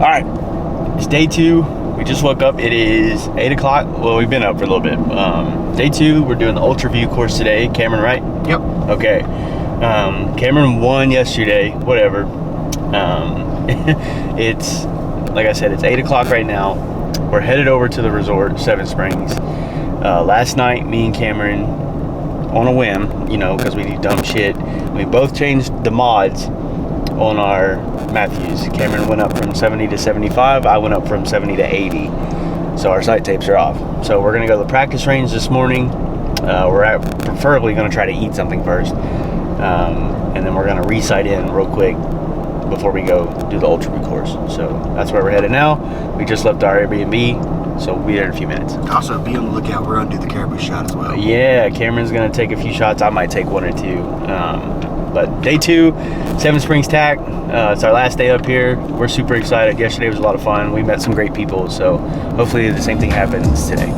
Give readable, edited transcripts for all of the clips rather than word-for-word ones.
All right, it's day 2. We just woke up. It is 8 o'clock. Well, we've been up for a little bit. Day 2, we're doing the Ultraview course today. Cameron, right? Yep. Okay. Cameron won yesterday. Whatever. It's, like I said, it's 8 o'clock right now. We're headed over to the resort, Seven Springs. Last night, me and Cameron, on a whim, you know, because we do dumb shit, we both changed the mods on our Matthews. Cameron went up from 70 to 75. I went up from 70 to 80. So our sight tapes are off. So we're gonna go to the practice range this morning. We're preferably gonna try to eat something first, and then we're gonna re-sight in real quick before we go do the Ultraview course. So that's where we're headed now. We just left our Airbnb, so we'll be there in a few minutes. Also, be on the lookout. We're gonna do the caribou shot as well. Yeah, Cameron's gonna take a few shots. I might take 1 or 2. But day 2, Seven Springs Tack. It's our last day up here. We're super excited. Yesterday was a lot of fun. We met some great people, so hopefully the same thing happens today.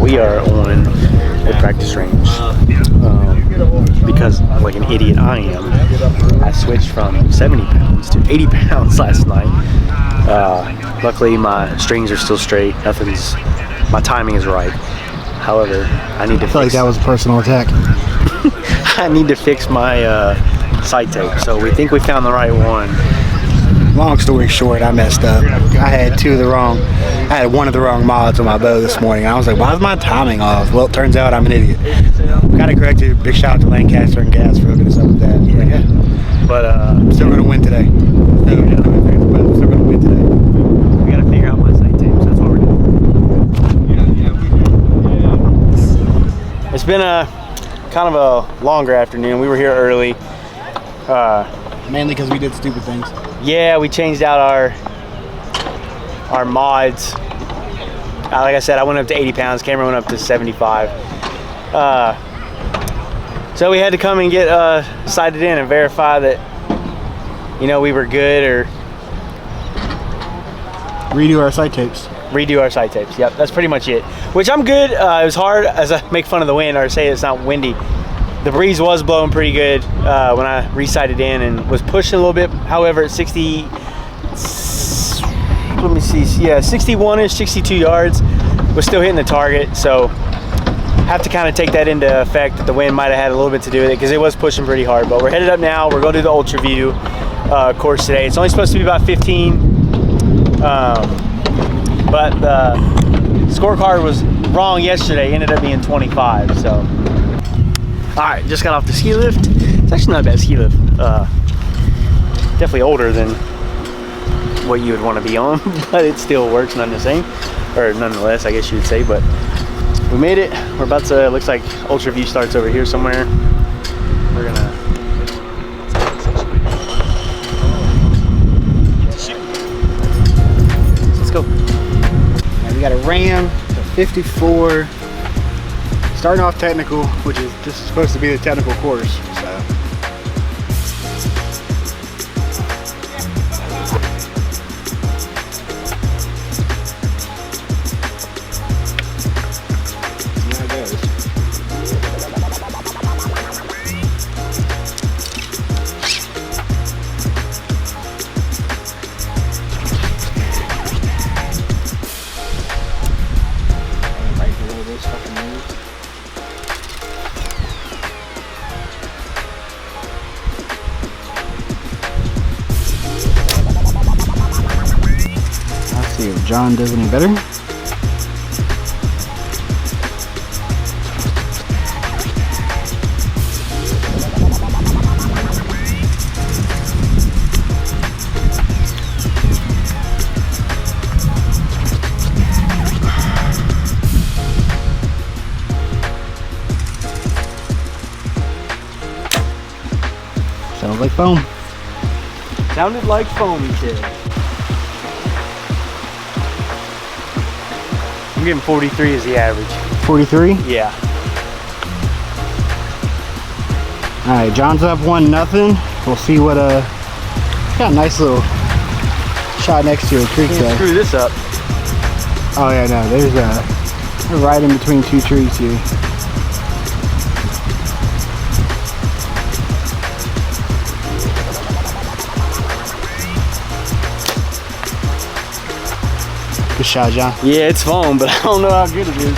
We are on the practice range because, like an idiot I am, I switched from 70 pounds to 80 pounds last night. Luckily, my strings are still straight. My timing is right. However, I need to I feel like that was a personal attack. I need to fix my sight tape. So we think we found the right one. Long story short, I messed up. I had one of the wrong mods on my bow this morning. I was like, why is my timing off? Well, it turns out I'm an idiot. Got it corrected. Big shout out to Lancaster and Gas for hooking us up with that. Yeah. But I'm still going to win today. Still going to win today. We got to figure out my sight tapes. That's what we're doing. It's been a kind of a longer afternoon. We were here early. Mainly because we did stupid things. Yeah, we changed out our mods. Like I said, I went up to 80 pounds. Cameron went up to 75. So we had to come and get sighted in and verify that, you know, we were good, or redo our sight tapes. Yep, that's pretty much it. Which I'm good. It was hard as I make fun of the wind or say it's not windy. The breeze was blowing pretty good when I re-sighted in and was pushing a little bit. However, at 61-ish, 62 yards, was still hitting the target. So have to kind of take that into effect that the wind might have had a little bit to do with it, because it was pushing pretty hard. But we're headed up now. We're going to do the Ultraview course today. It's only supposed to be about 15, but the scorecard was wrong yesterday. It ended up being 25. So. Alright, just got off the ski lift. It's actually not a bad ski lift. Definitely older than what you would want to be on, but it still works none the same. Or nonetheless, I guess you would say. But we made it. We're about to, looks like Ultraview starts over here somewhere. We're gonna let's go. And we got a Ram, a 54. Starting off technical, which is this is supposed to be the technical course. So See if John does any better. Sounds like foam. Sounded like foam, he said. I'm getting 43 as the average. 43? Yeah. Alright, John's up 1-0. We'll see what got a nice little shot next to a creek there. Screw this up. Oh yeah, no, there's we're right in between two trees here. Good shot, John. Yeah, it's foam, but I don't know how good it is.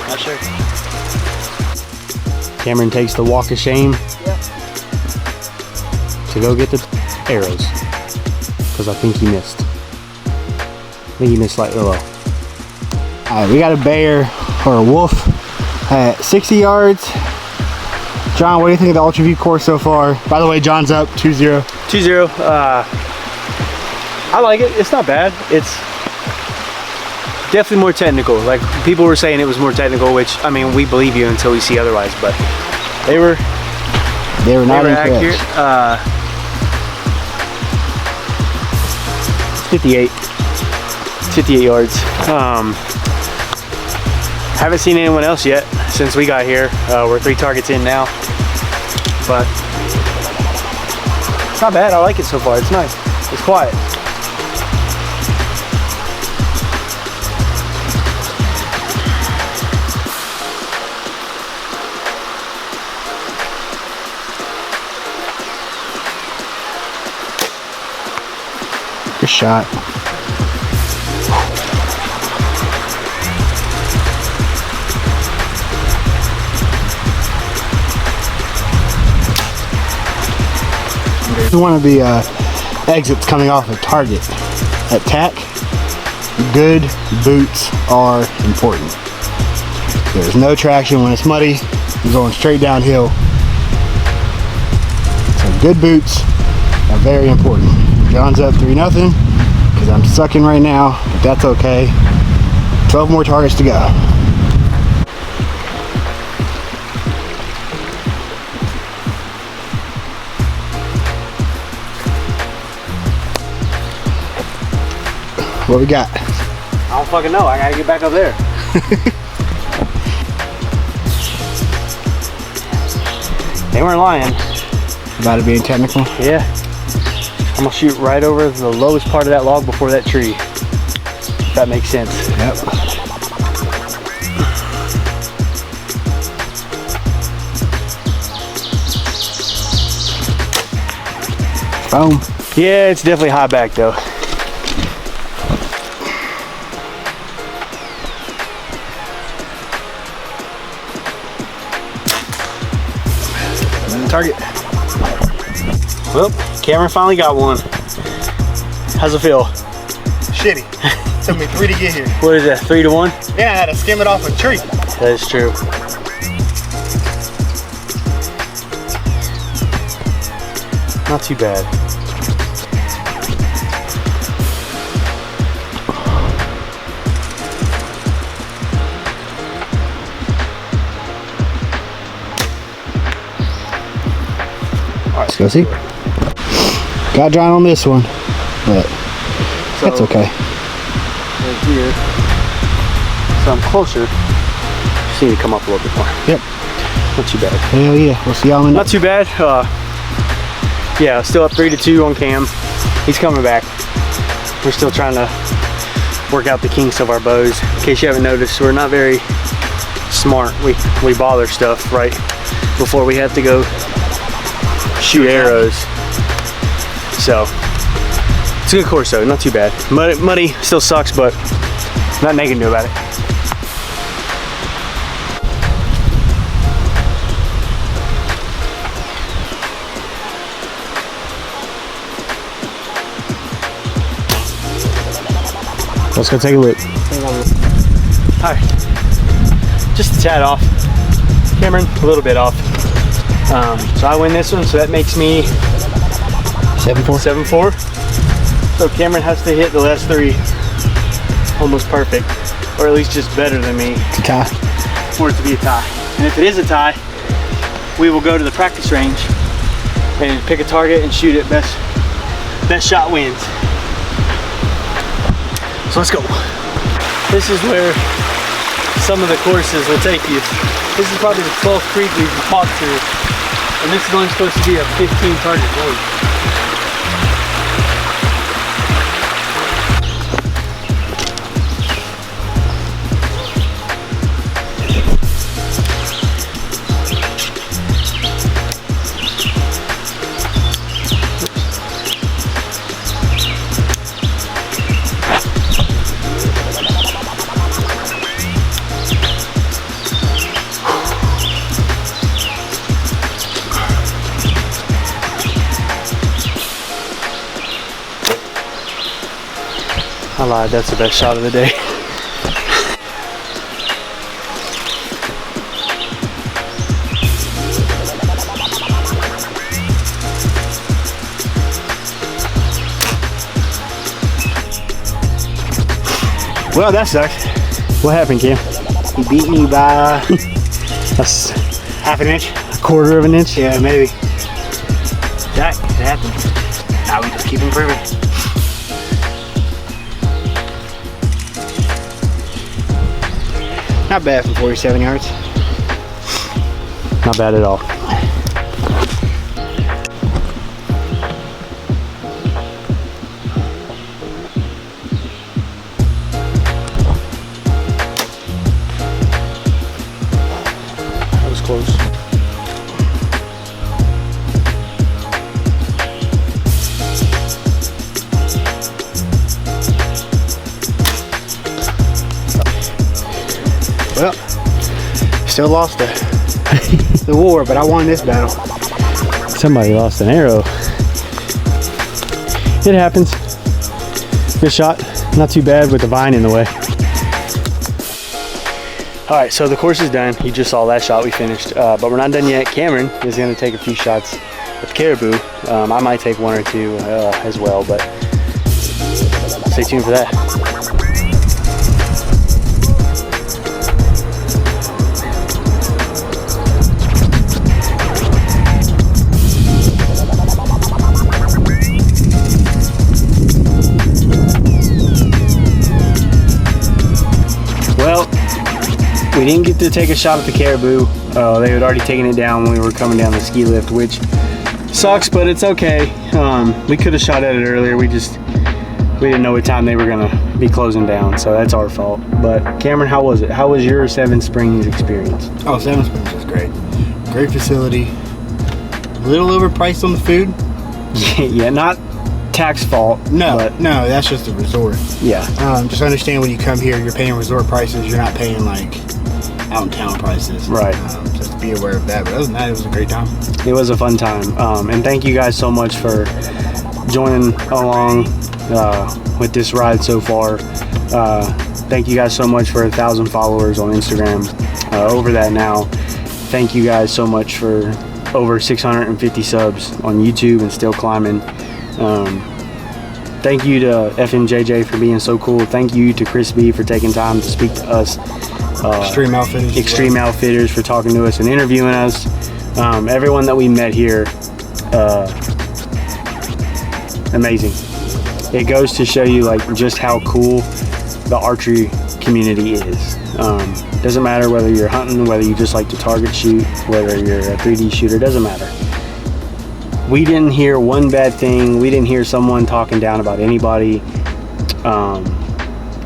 Not sure. Cameron takes the walk of shame to go get the arrows because I think he missed. I think he missed slightly low. Alright, we got a bear or a wolf at 60 yards. John, what do you think of the Ultraview course so far? By the way, John's up 2-0. 2-0. I like it. It's not bad. It's definitely more technical. Like people were saying it was more technical, which I mean we believe you until we see otherwise. But they were not accurate. 58 yards. Haven't seen anyone else yet since we got here. We're 3 targets in now, but it's not bad. I like it so far. It's nice. It's quiet. Good shot. This is one of the exits coming off of Target at TAC. Good boots are important. There's no traction when it's muddy. You're going straight downhill. So good boots are very important. John's up 3-0 because I'm sucking right now, but that's okay. 12 more targets to go. What we got? I don't fucking know. I gotta get back up there. They weren't lying. About it being technical? Yeah. I'm gonna shoot right over the lowest part of that log before that tree. If that makes sense. Yep. Boom. Yeah, it's definitely high back though. Target. Well, Cameron finally got one. How's it feel? Shitty. Took me 3 to get here. What is that, 3 to 1? Yeah, I had to skim it off a tree. That is true. Not too bad. Let's go see. Got John on this one, but that's okay. Right here. So I'm closer. Just need to come up a little bit more. Yep. Not too bad. Hell yeah. We'll see y'all in Not too bad. Yeah, still up 3-2 on Cam. He's coming back. We're still trying to work out the kinks of our bows. In case you haven't noticed, we're not very smart. We bought our stuff right before we have to go shoot arrows. So it's a good course though, not too bad. Muddy still sucks, but nothing they can do about it. Let's go take a look. Alright, just a tad off. Cameron, a little bit off. So I win this one, so that makes me 7-4. 7-4. So Cameron has to hit the last 3 almost perfect, or at least just better than me. It's a tie. For it to be a tie. And if it is a tie, we will go to the practice range and pick a target and shoot it. Best shot wins. So let's go. This is where some of the courses will take you. This is probably the 12th creek we've walked through, and this is only supposed to be a 15 target board. I lied, that's the best shot of the day. Well, that sucks. What happened, Cam? He beat me by That's half an inch. a quarter of an inch? Yeah, maybe. That happened. Now we just keep improving. Not bad for 47 yards. Not bad at all. That was close. Well, still lost the war, but I won this battle. Somebody lost an arrow. It happens. Good shot. Not too bad with the vine in the way. All right, so the course is done. You just saw that shot we finished, but we're not done yet. Cameron is going to take a few shots with caribou. I might take 1 or 2 as well, but stay tuned for that. Well, we didn't get to take a shot at the caribou. They had already taken it down when we were coming down the ski lift, which sucks, but it's okay. We could have shot at it earlier. We didn't know what time they were gonna be closing down, so that's our fault. But Cameron, how was it? How was your Seven Springs experience? Oh, Seven Springs was great. Great facility. A little overpriced on the food. Yeah, not tax fault. No, but no, that's just a resort. yeah, Just understand when you come here, you're paying resort prices. You're not paying like out in town prices. Right. Just be aware of that. But other than that, it was a great time. it was a fun time. And thank you guys so much for joining along with this ride so far. Thank you guys so much for 1,000 followers on Instagram. Over that now. Thank you guys so much for over 650 subs on YouTube and still climbing. Thank you to FMJJ for being so cool. Thank you to Chris B for taking time to speak to us. Extreme Outfitters. Extreme Outfitters for talking to us and interviewing us. Everyone that we met here, amazing. It goes to show you like just how cool the archery community is. Doesn't matter whether you're hunting, whether you just like to target shoot, whether you're a 3D shooter, doesn't matter. We didn't hear one bad thing. We didn't hear someone talking down about anybody.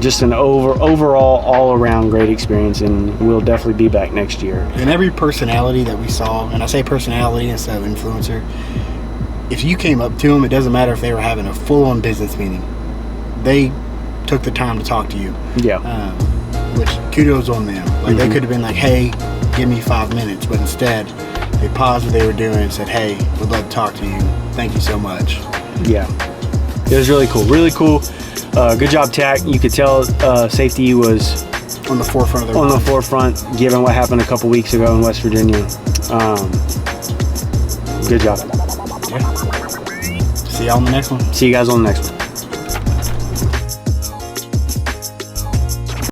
just an overall all-around great experience, and we'll definitely be back next year. And every personality that we saw, and I say personality instead of influencer, if you came up to them, it doesn't matter if they were having a full-on business meeting, they took the time to talk to you. Yeah. Which kudos on them. Like they could have been like, hey, give me 5 minutes, but instead they paused what they were doing and said, hey, would love to talk to you, thank you so much. Yeah, it was really cool. Good job, TAC. You could tell safety was on the forefront of their on mind. the forefront, given what happened a couple weeks ago in West Virginia. Good job. Yeah. See y'all on the next one. See you guys on the next one.